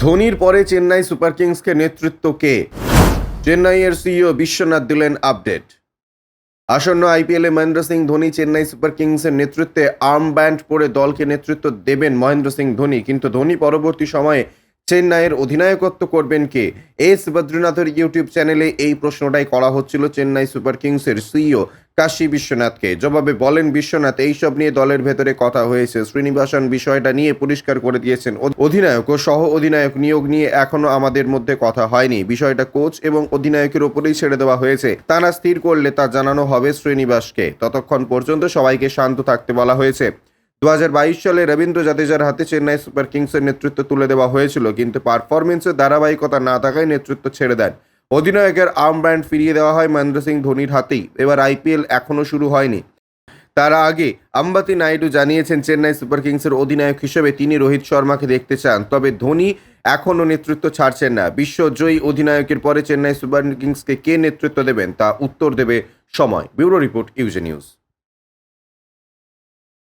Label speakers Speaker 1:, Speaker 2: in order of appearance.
Speaker 1: ধোনির পরে চেন্নাই সুপার কিংসকে নেতৃত্ব কে? চেন্নাইয়ের সিইও বিশ্বনাথ দিলেন আপডেট। আসন্ন আইপিএলে মহেন্দ্র সিং ধোনি চেন্নাই সুপার কিংসের নেতৃত্বে আর্ম ব্যান্ড পরে দলকে নেতৃত্ব দেবেন মহেন্দ্র সিং ধোনি, কিন্তু ধোনি পরবর্তী সময়ে চেন্নাইয়ের অধিনায়কত্ব করবেন কে? এস বদ্রীনাথের ইউটিউব চ্যানেলে এই প্রশ্নটাই করা হচ্ছিল চেন্নাই সুপার কিংসের সিইও কাশী বিশ্বনাথকে। জবাবে বলেন বিশ্বনাথ, এইসব নিয়ে দলের ভেতরে কথা হয়েছে। শ্রীনিবাসন বিষয়টা নিয়ে পরিষ্কার করে দিয়েছেন। অধিনায়ক ও সহ অধিনায়ক নিয়োগ নিয়ে এখনো আমাদের মধ্যে কথা হয়নি। বিষয়টা কোচ এবং অধিনায়কের ওপরেই ছেড়ে দেওয়া হয়েছে। তারা স্থির করলে তা জানানো হবে শ্রীনিবাসকে। ততক্ষণ পর্যন্ত সবাইকে শান্ত থাকতে বলা হয়েছে। 2022 সালে রবীন্দ্র জাদেজার হাতে চেন্নাই সুপার কিংসের নেতৃত্ব তুলে দেওয়া হয়েছিল, কিন্তু পারফরমেন্সের ধারাবাহিকতা না থাকায় নেতৃত্ব ছেড়ে দেন। অধিনায়কের আর্ম ব্যান্ড ফিরিয়ে দেওয়া হয় মহেন্দ্র সিং ধোনির হাতেই। এবার আইপিএল এখনও শুরু হয়নি। তার আগে আম্বাতি নাইডু জানিয়েছেন চেন্নাই সুপার কিংসের অধিনায়ক হিসেবে তিনি রোহিত শর্মাকে দেখতে চান, তবে ধোনি এখনও নেতৃত্ব ছাড়ছেন না। বিশ্বজয়ী অধিনায়কের পরে চেন্নাই সুপার কিংসকে কে নেতৃত্ব দেবেন তা উত্তর দেবে সময়। ব্যুরো রিপোর্ট, ইউজে নিউজ।